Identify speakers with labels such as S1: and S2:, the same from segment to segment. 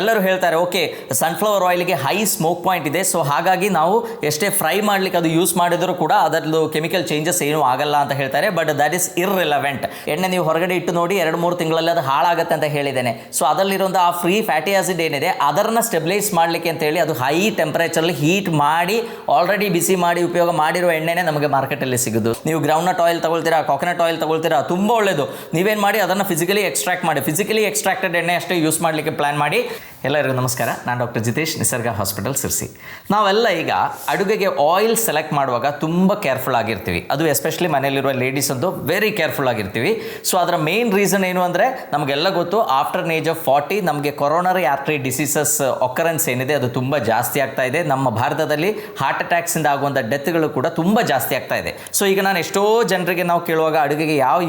S1: ಎಲ್ಲರೂ ಹೇಳ್ತಾರೆ okay sunflower ಆಯಿಲ್ಗೆ ಹೈ ಸ್ಮೋಕ್ ಪಾಯಿಂಟ್ ಇದೆ, ಸೊ ಹಾಗಾಗಿ ನಾವು ಎಷ್ಟೇ ಫ್ರೈ ಮಾಡಲಿಕ್ಕೆ ಅದು ಯೂಸ್ ಮಾಡಿದರೂ ಕೂಡ ಅದರದ್ದು ಕೆಮಿಕಲ್ ಚೇಂಜಸ್ ಏನೂ ಆಗಲ್ಲ ಅಂತ ಹೇಳ್ತಾರೆ. But that is irrelevant. ಎಣ್ಣೆ ನೀವು ಹೊರಗಡೆ ಇಟ್ಟು ನೋಡಿ 2-3 ತಿಂಗಳಲ್ಲಿ ಅದು ಹಾಳಾಗುತ್ತೆ ಅಂತ ಹೇಳಿದ್ದೇನೆ. ಸೊ ಅದರಲ್ಲಿರುವಂಥ ಆ ಫ್ರೀ ಫ್ಯಾಟಿ ಆಸಿಡ್ ಏನಿದೆ ಅದನ್ನು ಸ್ಟೆಬಿಲೈಸ್ ಮಾಡಲಿಕ್ಕೆ ಅಂತೇಳಿ ಅದು ಹೈ ಟೆಂಪರೇಚರ್ಲಿ ಹೀಟ್ ಮಾಡಿ ಆಲ್ರೆಡಿ ಬಿಸಿ ಮಾಡಿ ಉಪಯೋಗ ಮಾಡಿರೋ ಎಣ್ಣೆನೇ ನಮಗೆ ಮಾರ್ಕೆಟಲ್ಲಿ ಸಿಗೋದು. ನೀವು ಗ್ರೌಂಡ್ನಟ್ ಆಯಿಲ್ ತಗೊಳ್ತೀರಾ, ಕೋಕೋನಟ್ ಆಯಿಲ್ ತಗೊಳ್ತೀರಾ, ತುಂಬ ಒಳ್ಳೆಯದು. ನೀವೇನು ಮಾಡಿ ಅದನ್ನು ಫಿಸಿಕಲಿ ಎಕ್ಸ್ಟ್ರಾಕ್ಟ್ ಮಾಡಿ, ಫಿಸಿಕಲಿ ಎಕ್ಸ್ಟ್ರಾಕ್ಟೆಡ್ ಎಣ್ಣೆ ಅಷ್ಟೇ ಯೂಸ್ ಮಾಡಲಿಕ್ಕೆ ಪ್ಲಾನ್ ಮಾಡಿ. ಎಲ್ಲರಿಗೂ ನಮಸ್ಕಾರ, ನಾನು ಡಾಕ್ಟರ್ ಜಿತೇಶ್, ನಿಸರ್ಗ ಹಾಸ್ಪಿಟಲ್ ಸಿರ್ಸಿ. ನಾವೆಲ್ಲ ಈಗ ಅಡುಗೆಗೆ ಆಯಿಲ್ ಸೆಲೆಕ್ಟ್ ಮಾಡುವಾಗ ತುಂಬ ಕೇರ್ಫುಲ್ ಆಗಿರ್ತೀವಿ. ಅದು ಎಸ್ಪೆಷಲಿ ಮನೆಯಲ್ಲಿರುವ ಲೇಡೀಸ್ ಅಂತೂ ವೆರಿ ಕೇರ್ಫುಲ್ ಆಗಿರ್ತೀವಿ. ಸೊ ಅದರ ಮೇನ್ ರೀಸನ್ ಏನು ಅಂದರೆ ನಮಗೆಲ್ಲ ಗೊತ್ತು, ಆಫ್ಟರ್ ಏಜ್ ಆಫ್ 40 ನಮಗೆ ಕೊರೋನರಿ ಆರ್ಟರಿ ಡಿಸೀಸಸ್ ಒಕ್ಕರೆನ್ಸ್ ಏನಿದೆ ಅದು ತುಂಬ ಜಾಸ್ತಿ ಆಗ್ತಾ ಇದೆ. ನಮ್ಮ ಭಾರತದಲ್ಲಿ ಹಾರ್ಟ್ ಅಟ್ಯಾಕ್ಸಿಂದ ಆಗುವಂಥ ಡೆತ್ಗಳು ಕೂಡ ತುಂಬ ಜಾಸ್ತಿ ಆಗ್ತಾ ಇದೆ. ಸೊ ಈಗ ನಾನು ಎಷ್ಟೋ ಜನರಿಗೆ ನಾವು ಕೇಳುವಾಗ ಅಡುಗೆಗೆ ಯಾವ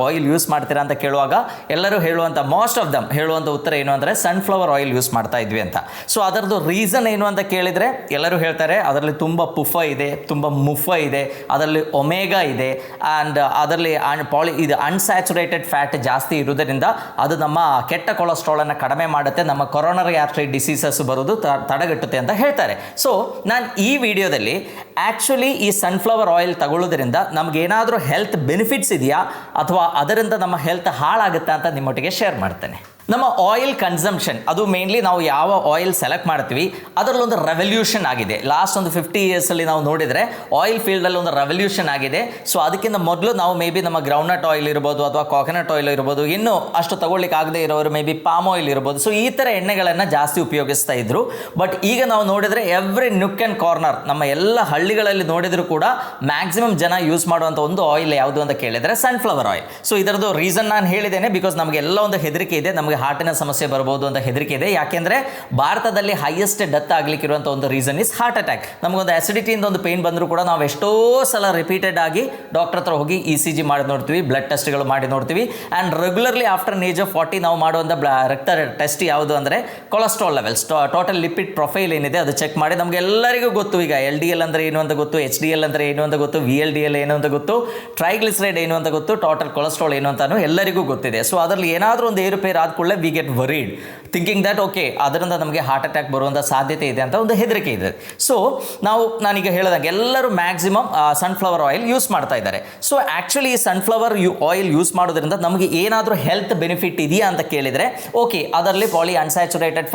S1: ಆಯಿಲ್ ಯೂಸ್ ಮಾಡ್ತೀರಾ ಅಂತ ಕೇಳುವಾಗ ಎಲ್ಲರೂ ಹೇಳುವಂಥ ಮೋಸ್ಟ್ ಆಫ್ ದಮ್ ಹೇಳುವಂಥ ಉತ್ತರ ಏನು ಅಂದರೆ ಸನ್ಫ್ಲವರ್ ಆಯಿಲ್ ಯೂಸ್ ಮಾಡ್ತಾ ಇದ್ವಿ ಅಂತ. ಸೊ ಅದರದ್ದು ರೀಸನ್ ಏನು ಅಂತ ಕೇಳಿದರೆ ಎಲ್ಲರೂ ಹೇಳ್ತಾರೆ ಅದರಲ್ಲಿ ತುಂಬ ಪುಫ ಇದೆ, ತುಂಬ ಮುಫ ಇದೆ, ಅದರಲ್ಲಿ ಒಮೆಗಾ ಇದೆ, ಆ್ಯಂಡ್ ಅದರಲ್ಲಿ ಇದು ಅನ್ಸ್ಯಾಚುರೇಟೆಡ್ ಫ್ಯಾಟ್ ಜಾಸ್ತಿ ಇರೋದರಿಂದ ಅದು ನಮ್ಮ ಕೆಟ್ಟ ಕೊಲೆಸ್ಟ್ರಾಲನ್ನು ಕಡಿಮೆ ಮಾಡುತ್ತೆ, ನಮ್ಮ ಕೊರೋನರಿ ಆರ್ಟರಿ ಡಿಸೀಸಸ್ ಬರೋದು ತಡೆಗಟ್ಟುತ್ತೆ ಅಂತ ಹೇಳ್ತಾರೆ. ಸೊ ನಾನು ಈ ವಿಡಿಯೋದಲ್ಲಿ ಆ್ಯಕ್ಚುಲಿ ಈ ಸನ್ಫ್ಲವರ್ ಆಯಿಲ್ ತಗೊಳ್ಳೋದ್ರಿಂದ ನಮಗೇನಾದರೂ ಹೆಲ್ತ್ ಬೆನಿಫಿಟ್ಸ್ ಇದೆಯಾ ಅಥವಾ ಅದರಿಂದ ನಮ್ಮ ಹೆಲ್ತ್ ಹಾಳಾಗುತ್ತಾ ಅಂತ ನಿಮ್ಮೊಟ್ಟಿಗೆ ಶೇರ್ ಮಾಡ್ತೇನೆ. ನಮ್ಮ ಆಯಿಲ್ ಕನ್ಸಂಪ್ಷನ್ ಅದು ಮೇನ್ಲಿ ನಾವು ಯಾವ ಆಯಿಲ್ ಸೆಲೆಕ್ಟ್ ಮಾಡ್ತೀವಿ ಅದರಲ್ಲೊಂದು ರೆವಲ್ಯೂಷನ್ ಆಗಿದೆ. ಲಾಸ್ಟ್ ಒಂದು 50 ಇಯರ್ಸಲ್ಲಿ ನಾವು ನೋಡಿದರೆ ಆಯಿಲ್ ಫೀಲ್ಡಲ್ಲಿ ಒಂದು ರೆವಲ್ಯೂಷನ್ ಆಗಿದೆ. ಸೊ ಅದಕ್ಕಿಂತ ಮೊದಲು ನಾವು ಮೇ ಬಿ ನಮ್ಮ ಗ್ರೌಂಡ್ನಟ್ ಆಯಿಲ್ ಇರ್ಬೋದು ಅಥವಾ ಕೋಕೋನಟ್ ಆಯಿಲ್ ಇರ್ಬೋದು, ಇನ್ನೂ ಅಷ್ಟು ತಗೊಳ್ಳಿಕ್ಕೆ ಆಗದೆ ಇರೋರು ಮೇ ಬಿ ಪಾಮ್ ಆಯಿಲ್ ಇರ್ಬೋದು. ಸೊ ಈ ಥರ ಎಣ್ಣೆಗಳನ್ನು ಜಾಸ್ತಿ ಉಪಯೋಗಿಸ್ತಾ ಇದ್ರು. ಬಟ್ ಈಗ ನಾವು ನೋಡಿದರೆ ಎವ್ರಿ ನುಕ್ ಆ್ಯಂಡ್ ಕಾರ್ನರ್ ನಮ್ಮ ಎಲ್ಲ ಹಳ್ಳಿಗಳಲ್ಲಿ ನೋಡಿದರೂ ಕೂಡ ಮ್ಯಾಕ್ಸಿಮಮ್ ಜನ ಯೂಸ್ ಮಾಡುವಂಥ ಒಂದು ಆಯಿಲ್ ಯಾವುದು ಅಂತ ಕೇಳಿದರೆ ಸನ್ಫ್ಲವರ್ ಆಯಿಲ್. ಸೊ ಇದರದ್ದು ರೀಸನ್ ನಾನು ಹೇಳಿದ್ದೇನೆ, ಬಿಕಾಸ್ ನಮಗೆಲ್ಲ ಒಂದು ಹೆದರಿಕೆ ಇದೆ, ನಮಗೆ ಹಾರ್ಟಿನ ಸಮಸ್ಯೆ ಬರ್ಬೋದು ಅಂತ ಹೆದರಿಕೆ ಇದೆ. ಯಾಕೆಂದರೆ ಭಾರತದಲ್ಲಿ ಹೈಯೆಸ್ಟ್ ಡೆತ್ ಆಗಲಿಕ್ಕಿರುವಂಥ ಒಂದು ರೀಸನ್ ಇಸ್ ಹಾರ್ಟ್ ಅಟ್ಯಾಕ್. ನಮಗೊಂದು ಆಸಿಡಿಟಿಯಿಂದ ಒಂದು ಪೇನ್ ಬಂದರೂ ಕೂಡ ನಾವು ಎಷ್ಟೋ ಸಲ ರಿಪೀಟೆಡ್ ಆಗಿ ಡಾಕ್ಟರ್ ಹತ್ರ ಹೋಗಿ ECG ಮಾಡಿ ನೋಡ್ತೀವಿ, ಬ್ಲಡ್ ಟೆಸ್ಟ್ಗಳು ಮಾಡಿ ನೋಡ್ತೀವಿ. And regularly after age of 40 ನಾವು ಮಾಡುವಂಥ ರಕ್ತ ಟೆಸ್ಟ್ ಯಾವುದು ಅಂದರೆ cholesterol levels, total lipid profile ಏನಿದೆ ಅದು ಚೆಕ್ ಮಾಡಿ. ನಮಗೆಲ್ಲರಿಗೂ ಗೊತ್ತು ಈಗ LDL ಅಂದರೆ ಏನು ಅಂತ ಗೊತ್ತು, HDL ಅಂದರೆ ಏನು ಅಂತ ಗೊತ್ತು, VLDL ಏನು ಅಂತ ಗೊತ್ತು, ಟ್ರೈಗ್ಲಿಸರೈಡ್ ಏನು ಅಂತ ಗೊತ್ತು, ಟೋಟಲ್ ಕೊಲೆಸ್ಟ್ರಾಲ್ ಏನು ಅಂತಾನು ಎಲ್ಲರಿಗೂ ಗೊತ್ತಿದೆ. ಸೊ ಅದರಲ್ಲಿ ಏನಾದರೂ ಒಂದು ಏರುಪೇರು ಆದ ಕೂಡಲೇ we get varied thinking that okay ಅದರಿಂದ ನಮಗೆ ಹಾರ್ಟ್ ಅಟ್ಯಾಕ್ ಬರುವಂಥ ಸಾಧ್ಯತೆ ಇದೆ ಅಂತ ಒಂದು ಹೆದರಿಕೆ ಇದೆ. ಸೊ ನಾನೀಗ ಹೇಳಿದಂಗೆ ಎಲ್ಲರೂ ಮ್ಯಾಕ್ಸಿಮಮ್ ಸನ್ಫ್ಲವರ್ ಆಯಿಲ್ ಯೂಸ್ ಮಾಡ್ತಾ ಇದ್ದಾರೆ. ಸೊ ಆ್ಯಕ್ಚುಲಿ ಈ ಸನ್ಫ್ಲವರ್ ಆಯಿಲ್ ಯೂಸ್ ಮಾಡೋದ್ರಿಂದ ನಮಗೆ ಏನಾದರೂ ಹೆಲ್ತ್ ಬೆನಿಫಿಟ್ ಇದೆಯಾ ಅಂತ ಕೇಳಿದರೆ ಓಕೆ ಅದರಲ್ಲಿ ಪಾಲಿ ಅನ್ಸ್ಯಾಚುರೇಟೆಡ್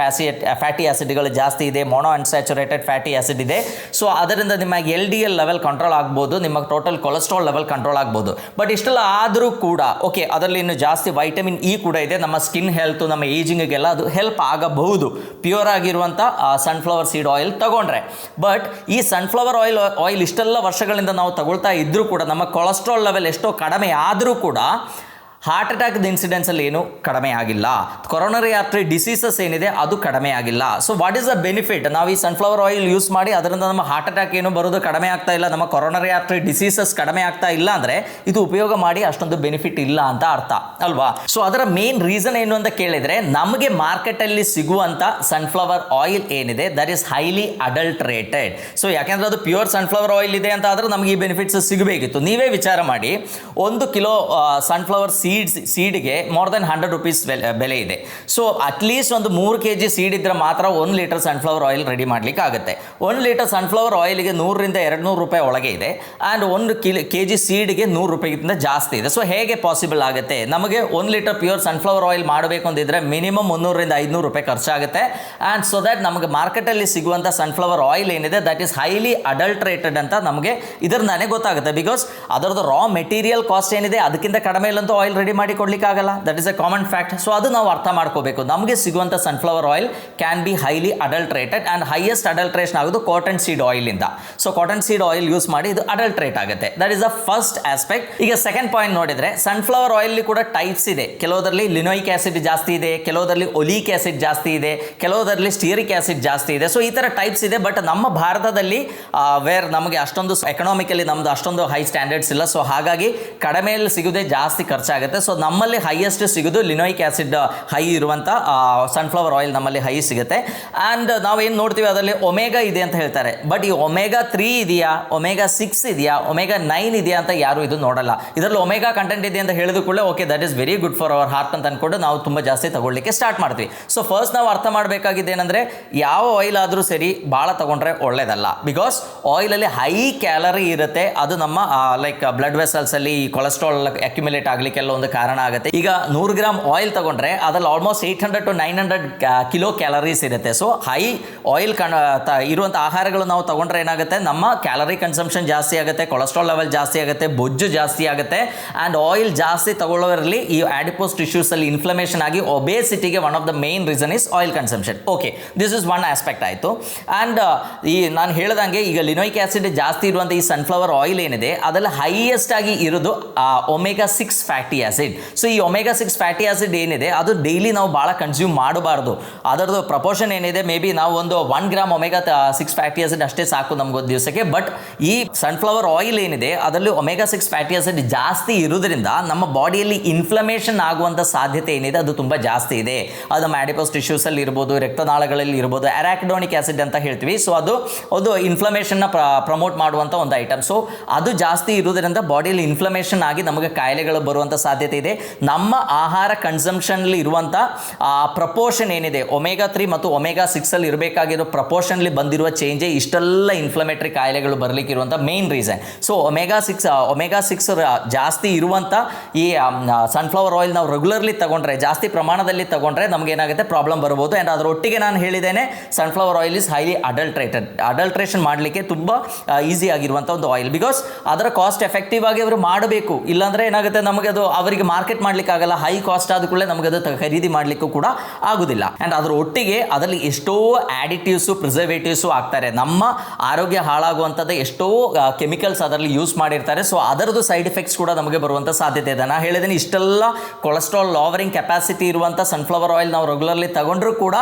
S1: ಫ್ಯಾಟಿ ಆಸಿಡ್ಗಳು ಜಾಸ್ತಿ ಇದೆ, ಮೊನೋ ಅನ್ಸ್ಯಾಚುರೇಟೆಡ್ ಫ್ಯಾಟಿ ಆಸಿಡ್ ಇದೆ. ಸೊ ಅದರಿಂದ ನಿಮ್ಮ LDL ಲೆವೆಲ್ ಕಂಟ್ರೋಲ್ ಆಗ್ಬೋದು, ನಿಮ್ಮ ಟೋಟಲ್ ಕೊಲೆಸ್ಟ್ರಾಲ್ ಲೆವೆಲ್ ಕಂಟ್ರೋಲ್ ಆಗ್ಬೋದು. ಬಟ್ ಇಷ್ಟೆಲ್ಲ ಆದರೂ ಕೂಡ ಓಕೆ ಅದರಲ್ಲಿ ಇನ್ನು ಜಾಸ್ತಿ ವೈಟಮಿನ್ E ಕೂಡ ಇದೆ, ನಮ್ಮ ಸ್ಕಿನ್ ಹೆಲ್ತ್ ನಮ್ಮ ಏಜಿಂಗಿಗೆಲ್ಲ ಅದು ಹೆಲ್ಪ್ ಆಗಬಹುದು ಪ್ಯೂರ್ ಆಗಿರುವಂಥ ಸನ್ಫ್ಲವರ್ ಸೀಡ್ ಆಯಿಲ್ ತಗೊಂಡ್ರೆ. ಬಟ್ ಈ ಸನ್ಫ್ಲವರ್ ಆಯಿಲ್ ಇಷ್ಟೆಲ್ಲ ವರ್ಷಗಳಿಂದ ನಾವು ತಗೊಳ್ತಾ ಇದ್ದರೂ ಕೂಡ ನಮ್ಮ ಕೊಲೆಸ್ಟ್ರಾಲ್ ಲೆವೆಲ್ ಎಷ್ಟೋ ಕಡಿಮೆ ಆದರೂ ಕೂಡ ಹಾರ್ಟ್ ಅಟ್ಯಾಕ್ದ ಇನ್ಸಿಡೆನ್ಸಲ್ಲಿ ಏನೂ ಕಡಿಮೆ ಆಗಿಲ್ಲ, ಕೊರೋನರಿ ಆರ್ಟರಿ ಡಿಸೀಸಸ್ ಏನಿದೆ ಅದು ಕಡಿಮೆ ಆಗಿಲ್ಲ. So what is the benefit? ನಾವು ಈ ಸನ್ಫ್ಲವರ್ ಆಯಿಲ್ ಯೂಸ್ ಮಾಡಿ ಅದರಿಂದ ನಮ್ಮ ಹಾರ್ಟ್ ಅಟ್ಯಾಕ್ ಏನು ಬರೋದು ಕಡಿಮೆ ಆಗ್ತಾ ಇಲ್ಲ, ನಮ್ಮ ಕೊರೋನರಿ ಆರ್ಟರಿ ಡಿಸೀಸಸ್ ಕಡಿಮೆ ಆಗ್ತಾ ಇಲ್ಲ ಅಂದರೆ ಇದು ಉಪಯೋಗ ಮಾಡಿ ಅಷ್ಟೊಂದು ಬೆನಿಫಿಟ್ ಇಲ್ಲ ಅಂತ ಅರ್ಥ ಅಲ್ವಾ? ಸೊ ಅದರ ಮೇನ್ ರೀಸನ್ ಏನು ಅಂತ ಕೇಳಿದರೆ ನಮಗೆ ಮಾರ್ಕೆಟಲ್ಲಿ ಸಿಗುವಂಥ ಸನ್ಫ್ಲವರ್ ಆಯಿಲ್ ಏನಿದೆ that is highly adulterated. So ಯಾಕೆಂದರೆ ಅದು ಪ್ಯೂರ್ ಸನ್ಫ್ಲವರ್ ಆಯಿಲ್ ಇದೆ ಅಂತ ಆದರೆ ನಮಗೆ ಈ ಬೆನಿಫಿಟ್ಸ್ ಸಿಗಬೇಕಿತ್ತು. ನೀವೇ ವಿಚಾರ ಮಾಡಿ, 1 ಕಿಲೋ ಸನ್ಫ್ಲವರ್ ಸೀಡ್ಗೆ ಮೋರ್ ದೆನ್ 100 ರೂಪೀಸ್ ಬೆಲೆ ಇದೆ. ಸೊ ಅಟ್ಲೀಸ್ಟ್ ಒಂದು 3 kg ಸೀಡ್ ಇದ್ದರೆ ಮಾತ್ರ 1 ಲೀಟರ್ ಸನ್ಫ್ಲವರ್ ಆಯಿಲ್ ರೆಡಿ ಮಾಡಲಿಕ್ಕೆ ಆಗುತ್ತೆ. 1 ಲೀಟರ್ ಸನ್ಫ್ಲವರ್ ಆಯಿಲ್ಗೆ 100ರಿಂದ 200 ರೂಪಾಯಿ ಒಳಗೆ ಇದೆ, ಆ್ಯಂಡ್ 1 kg ಸೀಡ್ಗೆ 100 ರೂಪಾಯಿಗಿಂತ ಜಾಸ್ತಿ ಇದೆ. ಸೊ ಹೇಗೆ ಪಾಸಿಬಲ್ ಆಗುತ್ತೆ? ನಮಗೆ 1 ಲೀಟರ್ ಪ್ಯೂರ್ ಸನ್ಫ್ಲವರ್ ಆಯಿಲ್ ಮಾಡಬೇಕು ಅಂದಿದ್ರೆ ಮಿನಿಮಮ್ 300ರಿಂದ 500 ರೂಪಾಯಿ ಖರ್ಚಾಗುತ್ತೆ. ಆ್ಯಂಡ್ ಸೊ ದ್ಯಾಟ್ ನಮಗೆ ಮಾರ್ಕೆಟಲ್ಲಿ ಸಿಗುವಂಥ ಸನ್ಫ್ಲವರ್ ಆಯಿಲ್ ಏನಿದೆ ದಟ್ ಈಸ್ ಹೈಲಿ ಅಡಲ್ಟ್ರೇಟೆಡ್ ಅಂತ ನಮಗೆ ಇದರಿಂದಾನೇ ಗೊತ್ತಾಗುತ್ತೆ. ಬಿಕಾಸ್ ಅದರದ್ದು ರಾ ಮೆಟೀರಿಯಲ್ ಕಾಸ್ಟ್ ಏನಿದೆ ಅದಕ್ಕಿಂತ ಕಡಿಮೆ ಇಲ್ಲಂತೂ ಆಯಿಲ್ ರೆಡಿ ಮಾಡಿ ಕೊಡ್ಲಿಕ್ಕಾಗಲ್ಲ. That is a common fact. So ಅದು ನಾವು ಅರ್ಥ ಮಾಡ್ಕೋಬೇಕು. ನಮಗೆ ಸಿಗುವಂಥ sunflower oil can be highly adulterated and highest adulteration ಆಗೋದು ಕಾಟನ್ ಸೀಡ್ ಆಯಿಲ್ ಇಂದ. So cotton seed oil use ಮಾಡಿ ಇದು ಅಡಲ್ಟ್ರೇಟ್ ಆಗುತ್ತೆ. That is the first aspect. ಈಗ ಸೆಕೆಂಡ್ ಪಾಯಿಂಟ್ ನೋಡಿದ್ರೆ ಸನ್ಫ್ಲವರ್ ಆಯಿಲ್ ಕೂಡ ಟೈಪ್ಸ್ ಇದೆ. ಕೆಲವುದರಲ್ಲಿ ಲಿನೋಯಿಕ್ ಆಸಿಡ್ ಜಾಸ್ತಿ ಇದೆ, ಕೆಲವುದರಲ್ಲಿ ಒಲಿಕ್ ಆಸಿಡ್ ಜಾಸ್ತಿ ಇದೆ, ಕೆಲವುದರಲ್ಲಿ ಸ್ಟಿಯರಿಕ್ ಆಸಿಡ್ ಜಾಸ್ತಿ ಇದೆ. ಸೊ ಈ ಥರ ಟೈಪ್ಸ್ ಇದೆ. ಬಟ್ ನಮ್ಮ ಭಾರತದಲ್ಲಿ ವೇರ್ ನಮಗೆ ಅಷ್ಟೊಂದು ಎಕನಾಮಿಕಲಿ ನಮ್ದು ಅಷ್ಟೊಂದು ಹೈ ಸ್ಟ್ಯಾಂಡರ್ಡ್ಸ್ ಇಲ್ಲ. ಸೊ ಹಾಗಾಗಿ ಕಡಿಮೆಯಲ್ಲಿ ಸಿಗೋದೇ ಜಾಸ್ತಿ ಖರ್ಚಾಗುತ್ತೆ. ಆಗುತ್ತೆ. ಸೊ ನಮ್ಮಲ್ಲಿ ಹೈಯೆಸ್ಟ್ ಸಿಗೋದು ಲಿನೋಯಿಕ್ ಆ್ಯಸಿಡ್ ಹೈ ಇರುವಂಥ ಸನ್ಫ್ಲವರ್ ಆಯಿಲ್ ನಮ್ಮಲ್ಲಿ ಹೈ ಸಿಗುತ್ತೆ. ಆ್ಯಂಡ್ ನಾವೇನು ನೋಡ್ತೀವಿ ಅದರಲ್ಲಿ ಒಮೆಗಾ ಇದೆ ಅಂತ ಹೇಳ್ತಾರೆ, ಬಟ್ ಈ ಒಮೆಗಾ 3 ಇದೆಯಾ, ಒಮೆಗಾ 6 ಇದೆಯಾ, ಒಮೆಗಾ 9 ಇದೆಯಾ ಅಂತ ಯಾರು ಇದು ನೋಡಲ್ಲ. ಇದರಲ್ಲಿ ಒಮೆಗಾ ಕಂಟೆಂಟ್ ಇದೆ ಅಂತ ಹೇಳಿದ ಕೂಡಲೇ okay that is very good for our heart ಅಂತ ಅಂದ್ಕೊಂಡು ನಾವು ತುಂಬ ಜಾಸ್ತಿ ತಗೊಳ್ಳಿಕ್ಕೆ ಸ್ಟಾರ್ಟ್ ಮಾಡ್ತೀವಿ. ಸೊ ಫಸ್ಟ್ ನಾವು ಅರ್ಥ ಮಾಡಬೇಕಾಗಿದೆ ಏನಂದರೆ ಯಾವ ಆಯಿಲ್ ಆದರೂ ಸರಿ ಭಾಳ ತಗೊಂಡ್ರೆ ಒಳ್ಳೇದಲ್ಲ. ಬಿಕಾಸ್ ಆಯಿಲಲ್ಲಿ ಹೈ ಕ್ಯಾಲರಿ ಇರುತ್ತೆ, ಅದು ನಮ್ಮ ಲೈಕ್ ಬ್ಲಡ್ ವೆಸಲ್ಸಲ್ಲಿ ಕೊಲೆಸ್ಟ್ರಾಲ್ ಅಕ್ಯುಮುಲೇಟ್ ಆಗಲಿಕ್ಕೆಲ್ಲ ಒಂದು ಕಾರಣ ಆಗುತ್ತೆ. ಈಗ 100 ಗ್ರಾಮ್ ಆಯಿಲ್ ತಗೊಂಡ್ರೆ ಅದರಲ್ಲಿ ಆಲ್ಮೋಸ್ಟ್ 800 to 900 ಕಿಲೋ ಕ್ಯಾಲರೀಸ್ ಇರುತ್ತೆ. ಸೊ ಹೈ ಆಯಿಲ್ ಇರುವಂಥ ಆಹಾರಗಳು ನಾವು ತಗೊಂಡ್ರೆ ಏನಾಗುತ್ತೆ, ನಮ್ಮ ಕ್ಯಾಲರಿ ಕನ್ಸಂಪ್ಷನ್ ಜಾಸ್ತಿ ಆಗುತ್ತೆ, ಕೊಲೆಸ್ಟ್ರಾಲ್ ಲೆವೆಲ್ ಜಾಸ್ತಿ ಆಗುತ್ತೆ, ಬೊಜ್ಜು ಜಾಸ್ತಿ ಆಗುತ್ತೆ. ಆ್ಯಂಡ್ ಆಯಿಲ್ ಜಾಸ್ತಿ ತಗೊಳ್ಳೋರಲ್ಲಿ ಈ ಆಡಿಪೋಸ್ ಟಿಶ್ಯೂಸಲ್ಲಿ ಇನ್ಫ್ಲಮೇಷನ್ ಆಗಿ ಒಬೇಸಿಟಿಗೆ one of the main reason is oil consumption. Okay, this is one aspect ಆಯಿತು. ಆ್ಯಂಡ್ ಈ ನಾನು ಹೇಳ್ದಂಗೆ ಈಗ ಲಿನೋಯಿಕ್ ಆ್ಯಸಿಡ್ ಜಾಸ್ತಿ ಇರುವಂಥ ಈ ಸನ್ಫ್ಲವರ್ ಆಯಿಲ್ ಏನಿದೆ ಅದರಲ್ಲಿ ಹೈಯೆಸ್ಟ್ ಆಗಿ ಇರೋದು ಒಮೆಗಾ 6 ಫ್ಯಾಟಿ ಆಸಿಡ್. ಸೊ ಈ ಒಮೆಗಾ 6 ಫ್ಯಾಟಿ ಆಸಿಡ್ ಏನಿದೆ ಅದು ಡೈಲಿ ನಾವು ಭಾಳ ಕನ್ಸ್ಯೂಮ್ ಮಾಡಬಾರ್ದು. ಅದರದ್ದು ಪ್ರಪೋರ್ಷನ್ ಏನಿದೆ ಮೇ ಬಿ ನಾವು ಒಂದು 1 ಗ್ರಾಮ್ ಒಮೆಗಾ 6 ಫ್ಯಾಟಿ ಆಸಿಡ್ ಅಷ್ಟೇ ಸಾಕು ನಮಗೊಂದು ದಿವಸಕ್ಕೆ. ಬಟ್ ಈ ಸನ್ಫ್ಲವರ್ ಆಯಿಲ್ ಏನಿದೆ ಅದರಲ್ಲಿ ಒಮೆಗಾ 6 ಫ್ಯಾಟಿ ಆಸಿಡ್ ಜಾಸ್ತಿ ಇರೋದ್ರಿಂದ ನಮ್ಮ ಬಾಡಿಯಲ್ಲಿ ಇನ್ಫ್ಲಮೇಷನ್ ಆಗುವಂಥ ಸಾಧ್ಯತೆ ಏನಿದೆ ಅದು ತುಂಬ ಜಾಸ್ತಿ ಇದೆ. ಅದು ನಮ್ಮ ಆಡಿಪೋಸ್ ಟಿಶ್ಯೂಸಲ್ಲಿ ಇರ್ಬೋದು, ರಕ್ತನಾಳಗಳಲ್ಲಿ ಇರ್ಬೋದು, ಅರಾಕಿಡೋನಿಕ್ ಆಸಿಡ್ ಅಂತ ಹೇಳ್ತೀವಿ. ಸೊ ಅದು ಇನ್ಫ್ಲಮೇಷನ್ನ ಪ್ರಮೋಟ್ ಮಾಡುವಂಥ ಒಂದು ಐಟಮ್. ಸೊ ಅದು ಜಾಸ್ತಿ ಇರೋದ್ರಿಂದ ಬಾಡಿಯಲ್ಲಿ ಇನ್ಫ್ಲಮೇಷನ್ ಆಗಿ ನಮಗೆ ಕಾಯಿಲೆಗಳು ಬರುವಂಥ ಸಾಧ್ಯತೆ ಇದೆ. ನಮ್ಮ ಆಹಾರ ಕನ್ಸಂಪ್ಷನ್ಲಿ ಇರುವಂಥ ಪ್ರಪೋರ್ಷನ್ ಏನಿದೆ ಒಮೆಗಾ 3 ಮತ್ತು ಒಮೆಗಾ 6 ಅಲ್ಲಿ ಇರಬೇಕಾಗಿರೋ ಪ್ರಪೋರ್ಷನ್ಲಿ ಬಂದಿರುವ ಚೇಂಜೇ ಇಷ್ಟೆಲ್ಲ ಇನ್ಫ್ಲಮೇಟರಿ ಕಾಯಿಲೆಗಳು ಬರಲಿಕ್ಕೆ ಇರುವಂಥ ಮೇನ್ ರೀಸನ್. ಸೊ ಒಮೆಗಾ 6 ಜಾಸ್ತಿ ಇರುವಂಥ ಈ ಸನ್ಫ್ಲವರ್ ಆಯಿಲ್ ನಾವು ರೆಗ್ಯುಲರ್ಲಿ ತಗೊಂಡ್ರೆ, ಜಾಸ್ತಿ ಪ್ರಮಾಣದಲ್ಲಿ ತಗೊಂಡ್ರೆ ನಮ್ಗೆ ಏನಾಗುತ್ತೆ ಪ್ರಾಬ್ಲಮ್ ಬರ್ಬೋದು. ಆ್ಯಂಡ್ ಅದರೊಟ್ಟಿಗೆ ನಾನು ಹೇಳಿದ್ದೇನೆ sunflower oil is highly adulteration ಮಾಡಲಿಕ್ಕೆ ತುಂಬ ಈಸಿ ಆಗಿರುವಂಥ ಒಂದು ಆಯಿಲ್. ಬಿಕಾಸ್ ಅದರ ಕಾಸ್ಟ್ ಎಫೆಕ್ಟಿವ್ ಆಗಿ ಅವರು ಮಾಡಬೇಕು, ಇಲ್ಲಾಂದರೆ ಏನಾಗುತ್ತೆ ನಮಗೆ ಅದು ಅವರಿಗೆ ಮಾರ್ಕೆಟ್ ಮಾಡಲಿಕ್ಕೆ ಆಗಲ್ಲ. ಹೈ ಕಾಸ್ಟ್ ಆದ ಕೂಡಲೇ ನಮಗೆ ಅದು ಖರೀದಿ ಮಾಡಲಿಕ್ಕೂ ಕೂಡ ಆಗೋದಿಲ್ಲ. ಆ್ಯಂಡ್ ಅದರ ಒಟ್ಟಿಗೆ ಅದರಲ್ಲಿ ಎಷ್ಟೋ ಆಡಿಟಿವ್ಸು, ಪ್ರಿಸರ್ವೇಟಿವ್ಸು ಆಗ್ತಾರೆ. ನಮ್ಮ ಆರೋಗ್ಯ ಹಾಳಾಗುವಂಥದ್ದು ಎಷ್ಟೋ ಕೆಮಿಕಲ್ಸ್ ಅದರಲ್ಲಿ ಯೂಸ್ ಮಾಡಿರ್ತಾರೆ. ಸೊ ಅದರದ್ದು ಸೈಡ್ ಎಫೆಕ್ಟ್ಸ್ ಕೂಡ ನಮಗೆ ಬರುವಂಥ ಸಾಧ್ಯತೆ ಇದೆ. ನಾನು ಹೇಳಿದ್ದೀನಿ ಇಷ್ಟೆಲ್ಲ ಕೊಲೆಸ್ಟ್ರಾಲ್ ಲಾವರಿಂಗ್ ಕೆಪಾಸಿಟಿ ಇರುವಂಥ ಸನ್ಫ್ಲವರ್ ಆಯಿಲ್ ನಾವು ರೆಗ್ಯುಲರ್ಲಿ ತಗೊಂಡ್ರೂ ಕೂಡ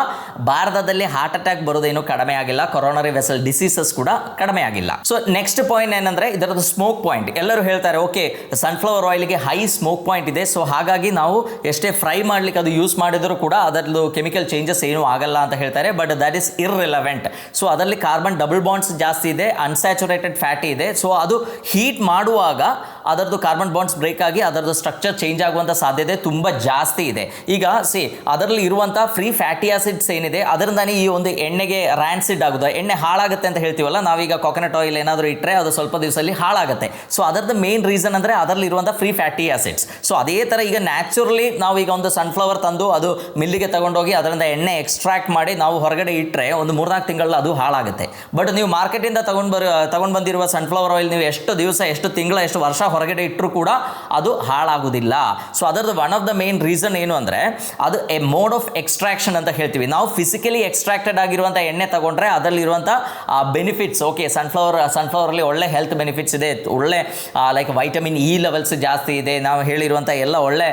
S1: ಭಾರತದಲ್ಲಿ ಹಾರ್ಟ್ ಅಟ್ಯಾಕ್ ಬರೋದೇನು ಕಡಿಮೆ ಆಗಿಲ್ಲ, ಕೊರೋನರಿ ವೆಸಲ್ ಡಿಸೀಸಸ್ ಕೂಡ ಕಡಿಮೆ ಆಗಿಲ್ಲ. ಸೊ ನೆಕ್ಸ್ಟ್ ಪಾಯಿಂಟ್ ಏನಂದರೆ ಇದರದ್ದು ಸ್ಮೋಕ್ ಪಾಯಿಂಟ್. ಎಲ್ಲರೂ ಹೇಳ್ತಾರೆ ಓಕೆ ಸನ್ಫ್ಲವರ್ ಆಯಿಲ್ಗೆ ಹೈ ಸ್ಮೋಕ್ ಪಾಯಿಂಟ್ ಇದೆ, ಸೊ ಹಾಗಾಗಿ ನಾವು ಎಷ್ಟೇ ಫ್ರೈ ಮಾಡಲಿಕ್ಕೆ ಅದು ಯೂಸ್ ಮಾಡಿದರೂ ಕೂಡ ಅದರದ್ದು ಕೆಮಿಕಲ್ ಚೇಂಜಸ್ ಏನೂ ಆಗಲ್ಲ ಅಂತ ಹೇಳ್ತಾರೆ. But that is irrelevant. So ಅದರಲ್ಲಿ ಕಾರ್ಬನ್ ಡಬಲ್ ಬಾಂಡ್ಸ್ ಜಾಸ್ತಿ ಇದೆ, ಅನ್ಸ್ಯಾಚುರೇಟೆಡ್ ಫ್ಯಾಟಿ ಇದೆ. ಸೊ ಅದು ಹೀಟ್ ಮಾಡುವಾಗ ಅದರದ್ದು ಕಾರ್ಬನ್ ಬಾಂಡ್ಸ್ ಬ್ರೇಕ್ ಆಗಿ ಅದರದ್ದು ಸ್ಟ್ರಕ್ಚರ್ ಚೇಂಜ್ ಆಗುವಂಥ ಸಾಧ್ಯತೆ ತುಂಬ ಜಾಸ್ತಿ ಇದೆ. ಈಗ ಅದರಲ್ಲಿ ಇರುವಂಥ ಫ್ರೀ ಫ್ಯಾಟಿ ಆಸಿಡ್ಸ್ ಏನಿದೆ ಅದರಿಂದಾನೇ ಈ ಒಂದು ಎಣ್ಣೆಗೆ ರ್ಯಾನ್ಸಿಡ್ ಆಗೋದು, ಎಣ್ಣೆ ಹಾಳಾಗುತ್ತೆ ಅಂತ ಹೇಳ್ತೀವಲ್ಲ ನಾವೀಗ ಕೊಕೊನಟ್ ಆಯಿಲ್ ಏನಾದರೂ ಇಟ್ಟರೆ ಅದು ಸ್ವಲ್ಪ ದಿವಸದಲ್ಲಿ ಹಾಳಾಗುತ್ತೆ. ಸೊ ಅದರದ್ದು ಮೇನ್ ರೀಸನ್ ಅಂದರೆ ಅದರಲ್ಲಿ ಇರುವಂಥ ಫ್ರೀ ಫ್ಯಾಟಿ ಆಸಿಡ್ಸ್. ಸೊ ಅದೇ ಥರ ಈಗ ನ್ಯಾಚುರಲಿ ನಾವೀಗ ಒಂದು ಸನ್ಫ್ಲವರ್ ತಂದು ಅದು ಮಿಲ್ಲಿಗೆ ತಗೊಂಡೋಗಿ ಅದರಿಂದ ಎಣ್ಣೆ ಎಕ್ಸ್ಟ್ರಾಕ್ಟ್ ಮಾಡಿ ನಾವು ಹೊರಗಡೆ ಇಟ್ಟರೆ ಒಂದು 3-4 ತಿಂಗಳಲ್ಲಿ ಅದು ಹಾಳಾಗುತ್ತೆ. ಬಟ್ ನೀವು ಮಾರ್ಕೆಟಿಂದ ತಗೊಂಡು ಬಂದಿರುವ ಸನ್ಫ್ಲವರ್ ಆಯಿಲ್ ನೀವು ಎಷ್ಟು ದಿವಸ, ಎಷ್ಟು ತಿಂಗಳ, ಎಷ್ಟು ವರ್ಷ ಹೊರಗಡೆ ಇಟ್ಟರೂ ಕೂಡ ಅದು ಹಾಳಾಗೋದಿಲ್ಲ. ಸೊ ಅದರದ್ದು one of the main reason ಏನು ಅಂದರೆ ಅದು ಎ ಮೋಡ್ ಆಫ್ ಎಕ್ಸ್ಟ್ರಾಕ್ಷನ್ ಅಂತ ಹೇಳ್ತೀವಿ. ನಾವು ಫಿಸಿಕಲಿ ಎಕ್ಸ್ಟ್ರಾಕ್ಟೆಡ್ ಆಗಿರುವಂಥ ಎಣ್ಣೆ ತಗೊಂಡ್ರೆ ಅದರಲ್ಲಿರುವಂಥ ಬೆನಿಫಿಟ್ಸ್ ಓಕೆ ಸನ್ಫ್ಲವರಲ್ಲಿ ಒಳ್ಳೆ ಹೆಲ್ತ್ ಬೆನಿಫಿಟ್ಸ್ ಇದೆ, ಒಳ್ಳೆ ಲೈಕ್ ವೈಟಮಿನ್ ಇ ಲೆವೆಲ್ಸ್ ಜಾಸ್ತಿ ಇದೆ, ನಾವು ಹೇಳಿರುವಂಥ ಎಲ್ಲ ಒಳ್ಳೆ